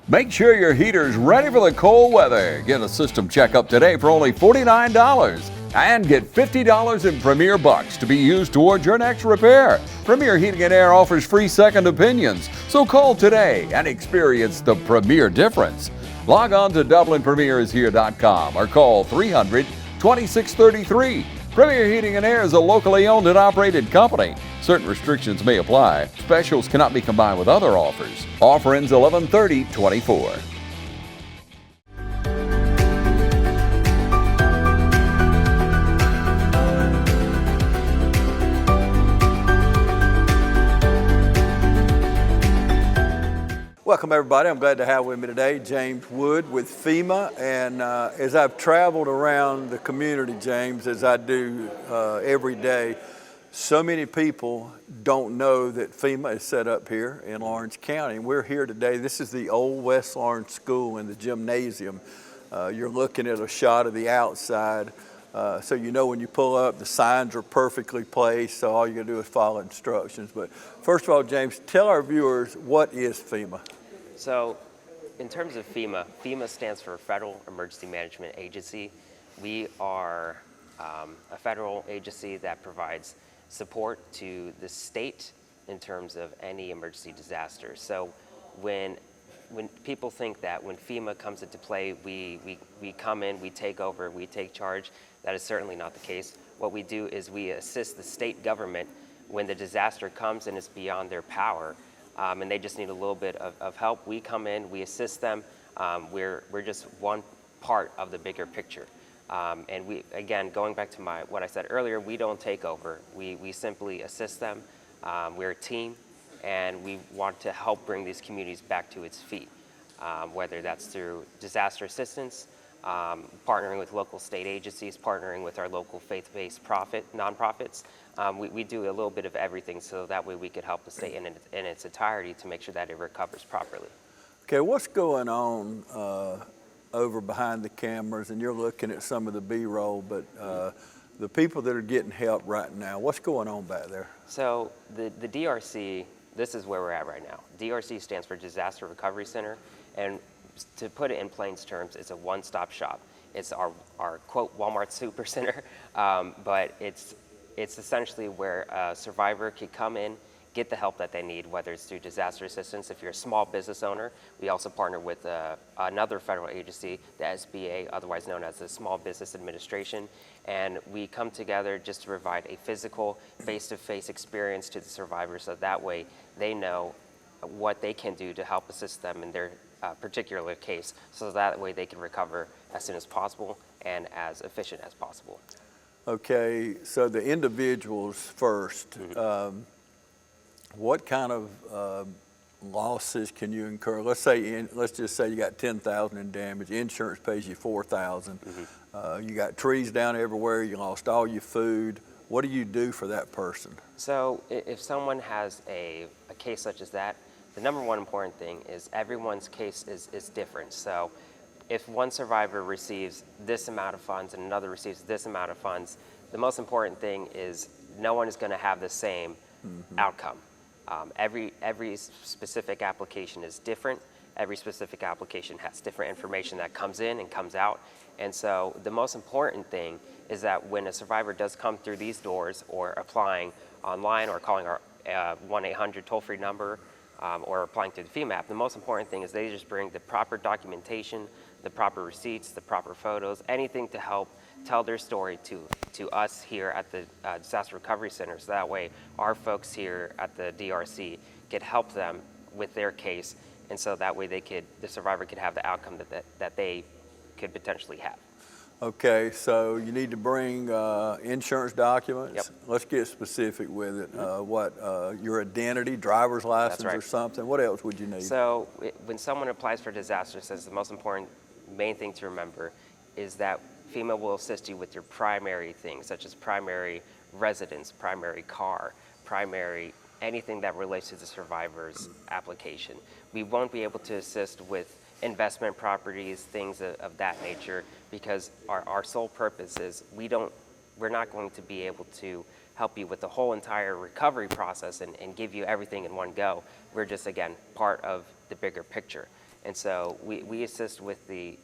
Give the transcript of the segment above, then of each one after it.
Make sure your heater's ready for the cold weather. Get a system checkup today for only $49 and get $50 in Premier Bucks to be used towards your next repair. Premier Heating and Air offers free second opinions, so call today and experience the Premier difference. Log on to DublinPremierIsHere.com or call 300-2633. Premier Heating and Air is a locally owned and operated company. Certain restrictions may apply. Specials cannot be combined with other offers. Offer ends 11/30/24. Welcome everybody. I'm glad to have with me today James Wood with FEMA. And as I've traveled around the community, James, as I do every day, so many people don't know that FEMA is set up here in Lawrence County. And we're here today. This is the old West Lawrence School in the gymnasium. You're looking at a shot of the outside. So you know when you pull up, the signs are perfectly placed, so all you gotta do is follow instructions. But first of all, James, tell our viewers, what is FEMA? So in terms of FEMA, FEMA stands for Federal Emergency Management Agency. We are a federal agency that provides support to the state in terms of any emergency disaster. So when people think that when FEMA comes into play, we come in, we take over, we take charge, that is certainly not the case. What we do is we assist the state government when the disaster comes and it's beyond their power, and they just need a little bit of help. We come in, we assist them. We're just one part of the bigger picture. And we, again, going back to what I said earlier, we don't take over. We simply assist them. We're a team, and we want to help bring these communities back to its feet, whether that's through disaster assistance, partnering with local state agencies, partnering with our local faith-based nonprofits. We do a little bit of everything, so that way we could help the state in its entirety to make sure that it recovers properly. Okay, what's going on over behind the cameras? And you're looking at some of the B-roll, but the people that are getting help right now, what's going on back there? So the DRC, this is where we're at right now. DRC stands for Disaster Recovery Center, and to put it in plain terms, it's a one-stop shop. It's our quote Walmart super center, but it's essentially where a survivor could come in, get the help that they need, whether it's through disaster assistance. If you're a small business owner, we also partner with another federal agency, the SBA, otherwise known as the Small Business Administration, and we come together just to provide a physical, face-to-face experience to the survivors, so that way they know what they can do to help assist them in their particular case, so that way they can recover as soon as possible and as efficient as possible. Okay, so the individuals first. Mm-hmm. What kind of losses can you incur? Let's just say you got $10,000 in damage. Insurance pays you $4,000. Mm-hmm. You got trees down everywhere. You lost all your food. What do you do for that person? So if someone has a case such as that, the number one important thing is everyone's case is different. So if one survivor receives this amount of funds and another receives this amount of funds, the most important thing is no one is going to have the same mm-hmm. outcome. Every specific application is different. Every specific application has different information that comes in and comes out. And so the most important thing is that when a survivor does come through these doors or applying online or calling our 1-800 toll-free number or applying through the FEMA app, the most important thing is they just bring the proper documentation, the proper receipts, the proper photos, anything to help tell their story to us here at the Disaster Recovery Center, so that way our folks here at the DRC could help them with their case, and so that way the survivor could have the outcome that they could potentially have. Okay, so you need to bring insurance documents. Yep. Let's get specific with it. Mm-hmm. Your identity, driver's license, right, or something. What else would you need? So when someone applies for disaster assistance, the most important main thing to remember is that FEMA will assist you with your primary things, such as primary residence, primary car, primary anything that relates to the survivor's application. We won't be able to assist with investment properties, things of that nature, because our sole purpose is we're not going to be able to help you with the whole entire recovery process and give you everything in one go. We're just, again, part of the bigger picture. And so we assist with the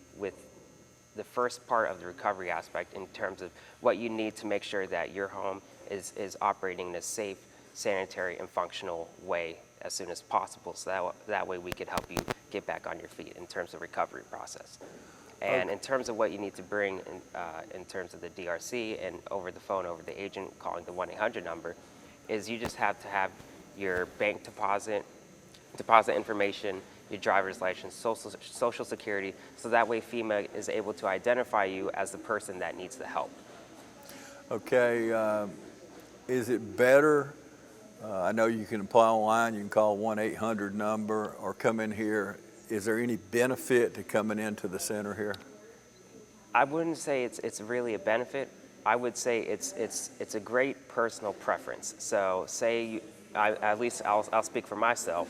first part of the recovery aspect in terms of what you need to make sure that your home is operating in a safe, sanitary, and functional way as soon as possible. So that way we could help you get back on your feet in terms of recovery process. And in terms of what you need to bring in terms of the DRC and over the phone, over the agent calling the 1-800 number, is you just have to have your bank deposit information, your driver's license, social security, so that way FEMA is able to identify you as the person that needs the help. Okay, is it better? I know you can apply online, you can call 1-800 number or come in here. Is there any benefit to coming into the center here? I wouldn't say it's really a benefit. I would say it's a great personal preference. So at least I'll speak for myself.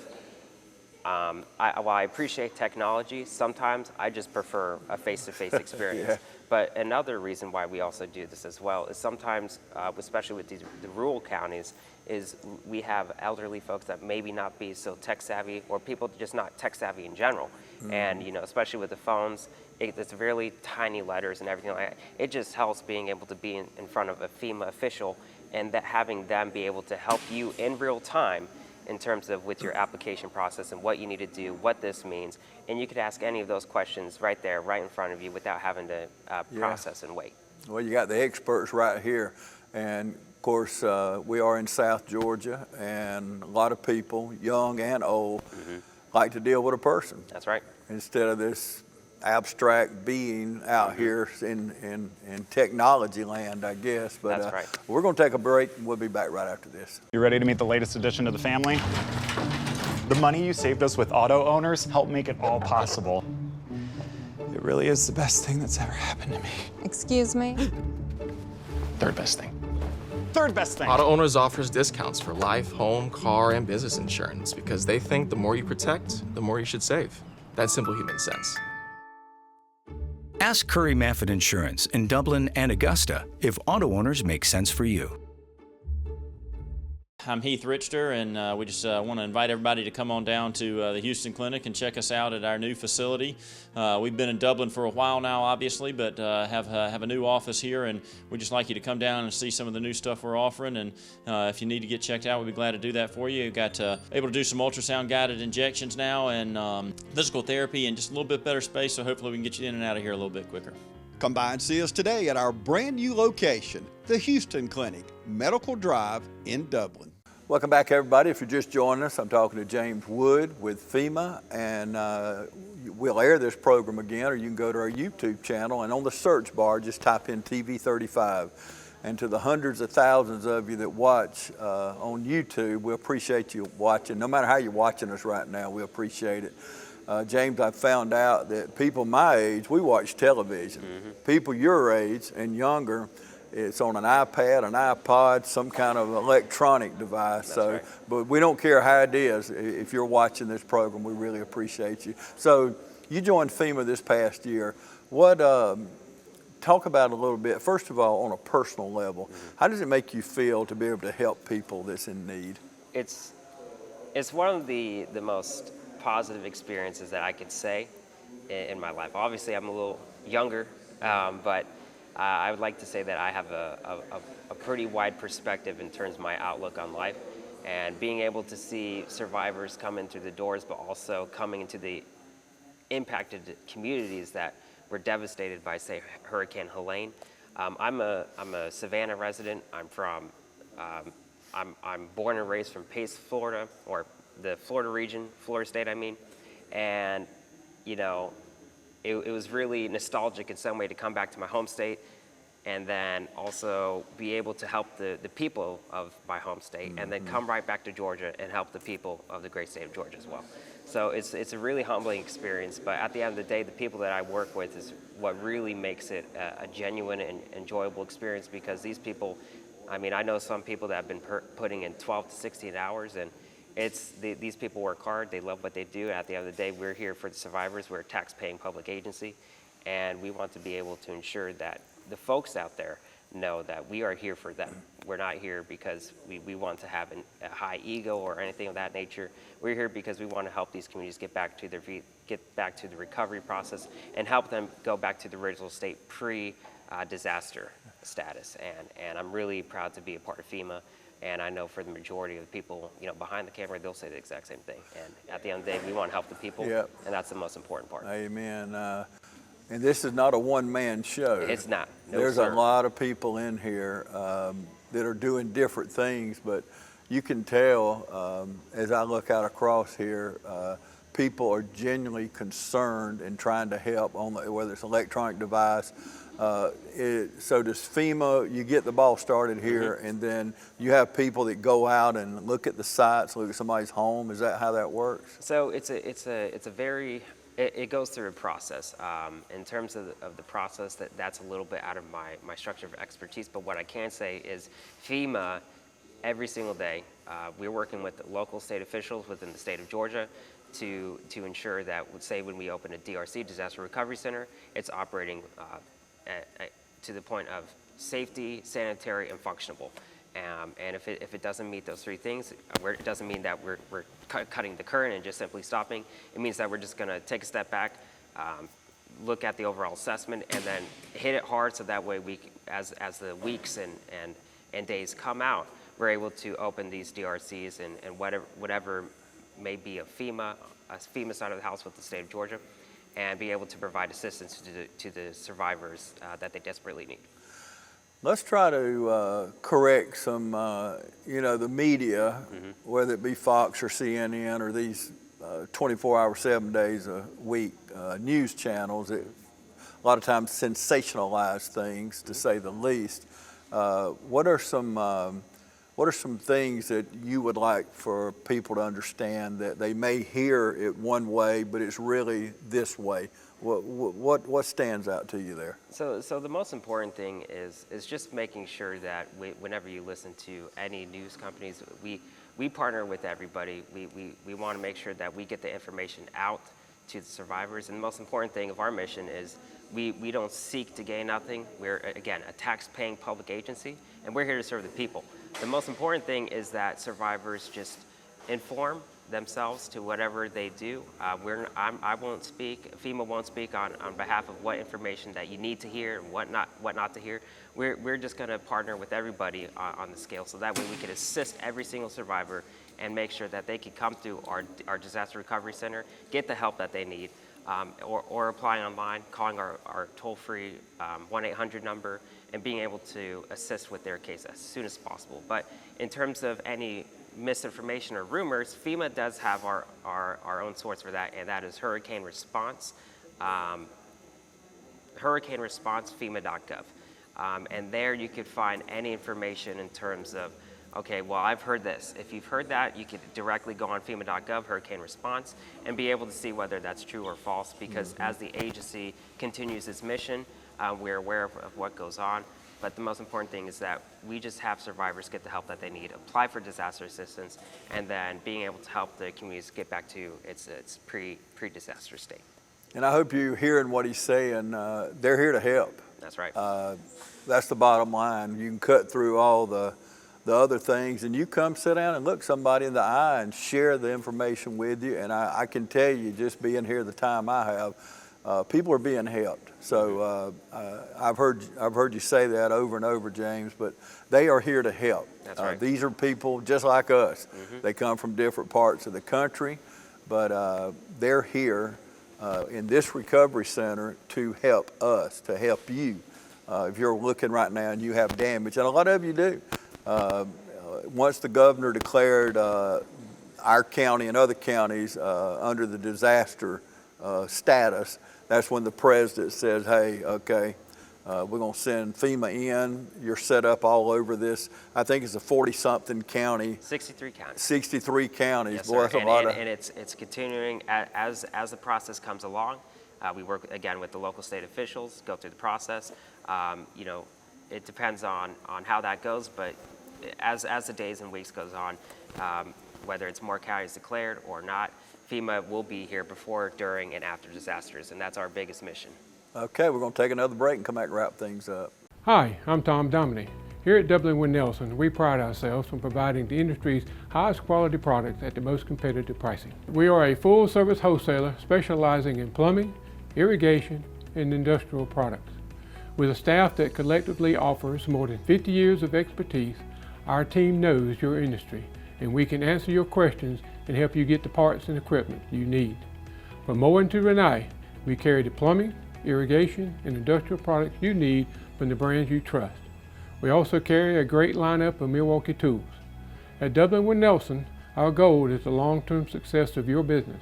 While I appreciate technology, sometimes I just prefer a face-to-face experience. Yeah. But another reason why we also do this as well is sometimes, especially with the rural counties, is we have elderly folks that maybe not be so tech savvy, or people just not tech savvy in general. And especially with the phones, it's really tiny letters and everything like that. It just helps being able to be in front of a FEMA official and that having them be able to help you in real time in terms of with your application process and what you need to do, what this means. And you could ask any of those questions right there, right in front of you without having to process and wait. Well, you got the experts right here. And of course, we are in South Georgia, and a lot of people, young and old, like to deal with a person. That's right. Instead of this abstract being out here in technology land, I guess. But That's right. We're going to take a break, and we'll be back right after this. You ready to meet the latest addition to the family? The money you saved us with auto owners helped make it all possible. It really is the best thing that's ever happened to me. Excuse me? Third best thing. Third best thing. Auto Owners offers discounts for life, home, car, and business insurance because they think the more you protect, the more you should save. That's simple human sense. Ask Curry Maffett Insurance in Dublin and Augusta if auto owners make sense for you. I'm Heath Richter, and we just want to invite everybody to come on down to the Houston Clinic and check us out at our new facility. We've been in Dublin for a while now, obviously, but have a new office here, and we'd just like you to come down and see some of the new stuff we're offering. And if you need to get checked out, we'd be glad to do that for you. We've got able to do some ultrasound-guided injections now and physical therapy and just a little bit better space, so hopefully we can get you in and out of here a little bit quicker. Come by and see us today at our brand new location, the Houston Clinic, Medical Drive in Dublin. Welcome back, everybody. If you're just joining us, I'm talking to James Wood with FEMA, and we'll air this program again, or you can go to our YouTube channel, and on the search bar, just type in TV35. And to the hundreds of thousands of you that watch on YouTube, we appreciate you watching. No matter how you're watching us right now, we appreciate it. James, I found out that people my age, we watch television. People your age and younger, it's on an iPad, an iPod, some kind of electronic device. That's so, right. But we don't care how it is. If you're watching this program, we really appreciate you. So you joined FEMA this past year. What, talk about it a little bit, first of all, on a personal level. How does it make you feel to be able to help people that's in need? It's one of the most positive experiences that I could say in my life. Obviously, I'm a little younger, but I would like to say that I have a pretty wide perspective in terms of my outlook on life, and being able to see survivors come in through the doors, but also coming into the impacted communities that were devastated by, say, Hurricane Helene. I'm a Savannah resident. I'm born and raised from Pace, Florida, or the Florida region, Florida State, I mean, and it was really nostalgic in some way to come back to my home state and then also be able to help the people of my home state and then come right back to Georgia and help the people of the great state of Georgia as well. So it's a really humbling experience, but at the end of the day, the people that I work with is what really makes it a genuine and enjoyable experience, because these people, I mean, I know some people that have been putting in 12 to 16 hours, and these people work hard, they love what they do. At the end of the day, we're here for the survivors. We're a tax-paying public agency, and we want to be able to ensure that the folks out there know that we are here for them. We're not here because we want to have a high ego or anything of that nature. We're here because we want to help these communities get back to their feet, get back to the recovery process, and help them go back to the original state pre-disaster status. And I'm really proud to be a part of FEMA. And I know for the majority of the people, behind the camera, they'll say the exact same thing. And at the end of the day, we want to help the people, Yep. and that's the most important part. Amen. And this is not a one-man show. It's not. No, There's sir. a lot of people in here that are doing different things, but you can tell as I look out across here, people are genuinely concerned and trying to help on whether it's an electronic device. So does FEMA, you get the ball started here, and then you have people that go out and look at the sites, look at somebody's home. Is that how that works? So it goes through a process. In terms of the process, that's a little bit out of my structure of expertise, but what I can say is FEMA, every single day, we're working with local state officials within the state of Georgia to ensure that, say, when we open a DRC, Disaster Recovery Center, it's operating to the point of safety, sanitary, and functionable. And if it doesn't meet those three things, it doesn't mean that we're cutting the current and just simply stopping. It means that we're just going to take a step back, look at the overall assessment, and then hit it hard so that way as the weeks and days come out, we're able to open these DRCs and whatever may be a FEMA side of the house with the state of Georgia, and be able to provide assistance to the survivors that they desperately need. Let's try to correct some, the media, whether it be Fox or CNN or these 24-hour, 7 days a week news channels that a lot of times sensationalize things, to say the least. What are some things that you would like for people to understand that they may hear it one way, but it's really this way? What stands out to you there? So the most important thing is just making sure that whenever you listen to any news companies, we partner with everybody. We want to make sure that we get the information out to the survivors. And the most important thing of our mission is we don't seek to gain nothing. We're, again, a tax-paying public agency, and we're here to serve the people. The most important thing is that survivors just inform themselves to whatever they do. I won't speak, FEMA won't speak on behalf of what information that you need to hear and what not to hear. We're just going to partner with everybody on the scale, so that way we can assist every single survivor and make sure that they can come through our disaster recovery center, get the help that they need, or applying online, calling our toll-free 1-800 number, and being able to assist with their case as soon as possible. But in terms of any misinformation or rumors, FEMA does have our own source for that, and that is Hurricane Response, FEMA.gov. And there you could find any information in terms of, okay, well, I've heard this. If you've heard that, you could directly go on FEMA.gov, Hurricane Response, and be able to see whether that's true or false, because as the agency continues its mission, we're aware of what goes on. But the most important thing is that we just have survivors get the help that they need, apply for disaster assistance, and then being able to help the communities get back to its pre-disaster state. And I hope you're hearing what he's saying. They're here to help. That's right. That's the bottom line. You can cut through all the other things, and you come sit down and look somebody in the eye and share the information with you. And I can tell you, just being here the time I have, people are being helped. So I've heard you say that over and over, James, but they are here to help. That's right. These are people just like us. They come from different parts of the country, but they're here in this recovery center to help us, to help you. If you're looking right now and you have damage, and a lot of you do. Once the governor declared our county and other counties under the disaster status, that's when the president says, hey, okay, we're going to send FEMA in. You're set up all over this. I think it's a 40-something county. 63 counties. 63 counties. Yes, Boy, that's a lot of... And it's continuing as the process comes along. We work, again, with the local state officials, go through the process. It depends on how that goes, but as the days and weeks goes on, whether it's more counties declared or not, FEMA will be here before, during, and after disasters, and that's our biggest mission. Okay, we're going to take another break and come back and wrap things up. Hi, I'm Tom Dominy. Here at Dublin Wind Nelson, we pride ourselves on providing the industry's highest quality products at the most competitive pricing. We are a full-service wholesaler specializing in plumbing, irrigation, and industrial products. With a staff that collectively offers more than 50 years of expertise, our team knows your industry, and we can answer your questions and help you get the parts and equipment you need. From mowing to Renee, we carry the plumbing, irrigation, and industrial products you need from the brands you trust. We also carry a great lineup of Milwaukee tools. At Dublin Wind Nelson, our goal is the long-term success of your business.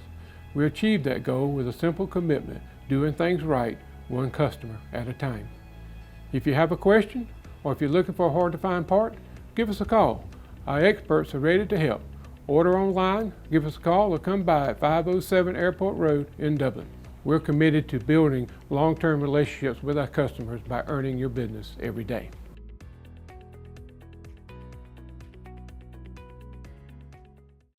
We achieve that goal with a simple commitment, doing things right, one customer at a time. If you have a question, or if you're looking for a hard-to-find part, give us a call. Our experts are ready to help. Order online, give us a call, or come by at 507 Airport Road in Dublin. We're committed to building long-term relationships with our customers by earning your business every day.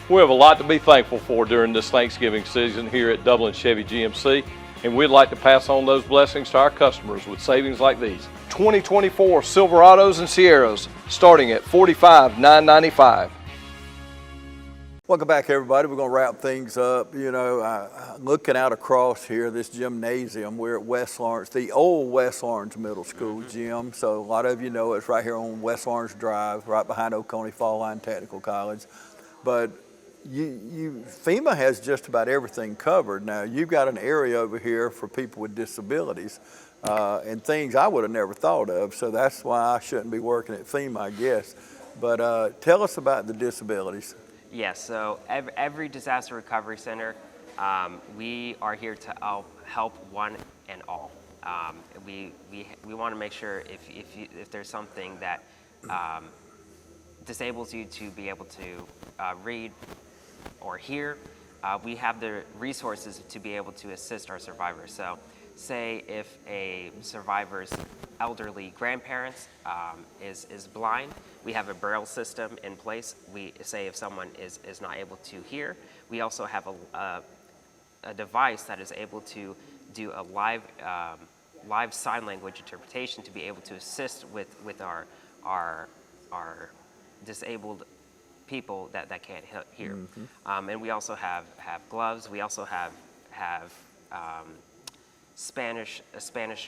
We have a lot to be thankful for during this Thanksgiving season here at Dublin Chevy GMC, and we'd like to pass on those blessings to our customers with savings like these. 2024 Silverados and Sierras starting at $45,995. Welcome back, everybody. We're going to wrap things up. You know, looking out across here, this gymnasium, we're at West Lawrence, the old West Lawrence Middle School gym. So a lot of you know it's right here on West Lawrence Drive, right behind Oconee Fall Line Technical College. But FEMA has just about everything covered. Now, you've got an area over here for people with disabilities and things I would have never thought of. So that's why I shouldn't be working at FEMA, I guess. But tell us about the disabilities. Yes, so every disaster recovery center, we are here to help one and all. We want to make sure if there's something that disables you to be able to read or hear, we have the resources to be able to assist our survivors. So say if a survivor's elderly grandparents is blind, we have a braille system in place. We say if someone is not able to hear, we also have a device that is able to do a live sign language interpretation to be able to assist with our disabled people that can't hear. Mm-hmm. And we also have gloves. We also have a Spanish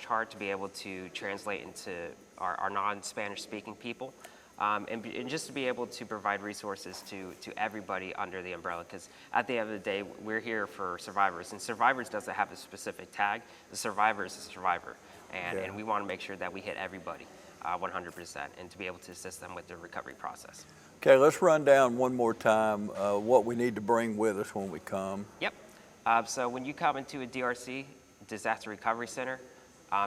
chart to be able to translate into our non-Spanish speaking people. And just to be able to provide resources to everybody under the umbrella, because at the end of the day, we're here for survivors, and survivors doesn't have a specific tag. The survivor is a survivor, and we want to make sure that we hit everybody 100%, and to be able to assist them with the recovery process. Okay, let's run down one more time what we need to bring with us when we come. Yep. So when you come into a DRC, Disaster Recovery Center,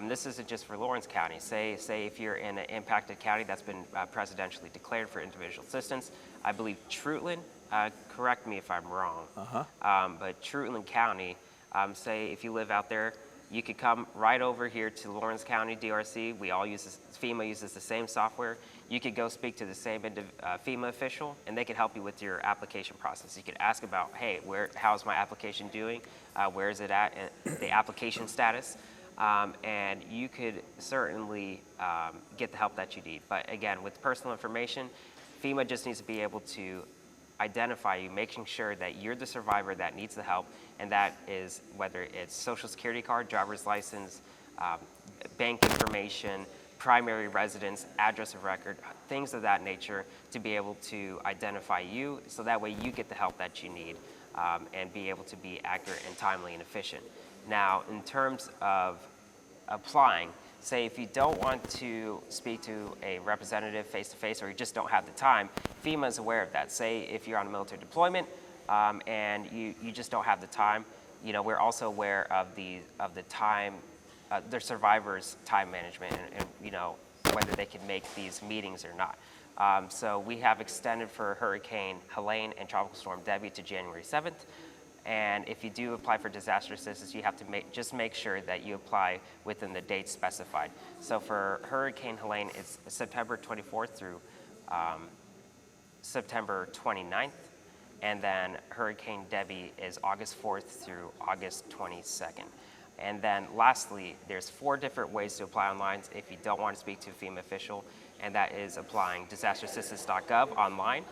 this isn't just for Lawrence County. Say if you're in an impacted county that's been presidentially declared for individual assistance, I believe Trutland, correct me if I'm wrong, but Trutland County, say if you live out there, you could come right over here to Lawrence County DRC. We all use FEMA uses the same software. You could go speak to the same FEMA official, and they could help you with your application process. You could ask about, hey, how's my application doing? Where is it at? The application status. And you could certainly get the help that you need. But again, with personal information, FEMA just needs to be able to identify you, making sure that you're the survivor that needs the help, and that is whether it's social security card, driver's license, bank information, primary residence, address of record, things of that nature, to be able to identify you, so that way you get the help that you need and be able to be accurate and timely and efficient. Now, in terms of applying, say if you don't want to speak to a representative face-to-face, or you just don't have the time, FEMA is aware of that. Say if you're on a military deployment and you just don't have the time, you know, we're also aware of the time, their survivors' time management, and you know, whether they can make these meetings or not. So we have extended for Hurricane Helene and Tropical Storm Debbie to January 7th. And if you do apply for disaster assistance, you have to just make sure that you apply within the dates specified. So for Hurricane Helene, it's September 24th through September 29th. And then Hurricane Debbie is August 4th through August 22nd. And then lastly, there's 4 different ways to apply online if you don't want to speak to a FEMA official, and that is applying disasterassistance.gov online,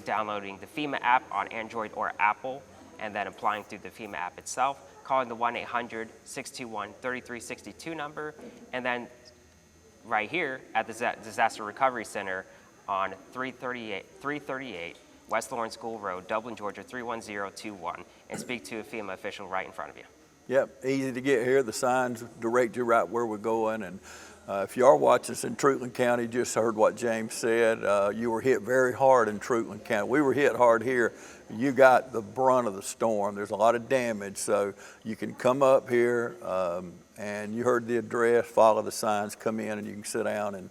downloading the FEMA app on Android or Apple, and then applying through the FEMA app itself, calling the 1-800-621-3362 number, and then right here at the Disaster Recovery Center on 338 West Lawrence School Road, Dublin, Georgia 31021, and speak to a FEMA official right in front of you. Yep, easy to get here. The signs direct you right where we're going. And if you are watching us in Truitland County, you just heard what James said. You were hit very hard in Truitland County. We were hit hard here. You got the brunt of the storm. There's a lot of damage, so you can come up here and you heard the address, follow the signs, come in, and you can sit down and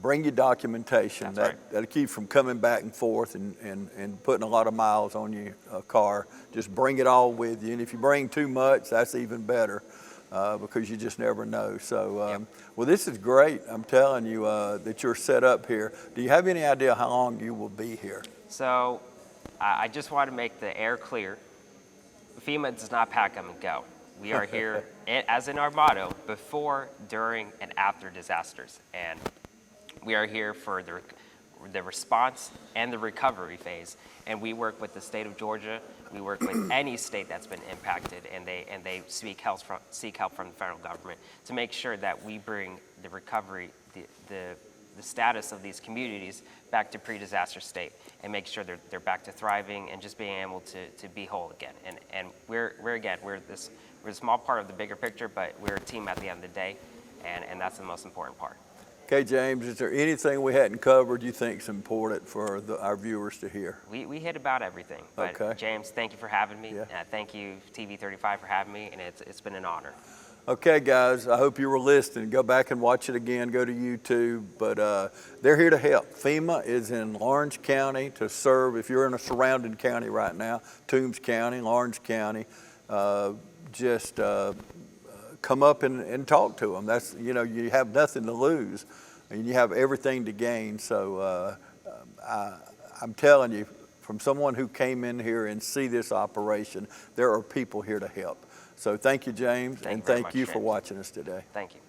bring your documentation. That'll keep you from coming back and forth and putting a lot of miles on your car. Just bring it all with you. And if you bring too much, that's even better because you just never know. So, well, this is great. I'm telling you that you're set up here. Do you have any idea how long you will be here? So I just want to make the air clear. FEMA does not pack them and go. We are here, as in our motto, before, during, and after disasters. And we are here for the response and the recovery phase. And we work with the state of Georgia. We work with any state that's been impacted, and they seek help from the federal government to make sure that we bring the recovery, the status of these communities back to pre-disaster state, and make sure they're back to thriving and just being able to be whole again. And we're a small part of the bigger picture, but we're a team at the end of the day, and that's the most important part. Okay, James, is there anything we hadn't covered you think is important for our viewers to hear? We hit about everything. But okay. James, thank you for having me. Yeah. Thank you, TV35, for having me, and it's been an honor. Okay, guys, I hope you were listening. Go back and watch it again. Go to YouTube. But they're here to help. FEMA is in Lawrence County to serve. If you're in a surrounding county right now, Toombs County, Lawrence County, just come up and talk to them. That's, you know, you have nothing to lose and you have everything to gain. So I'm telling you, from someone who came in here and see this operation, there are people here to help. So thank you, James, and thank you for watching us today. Thank you.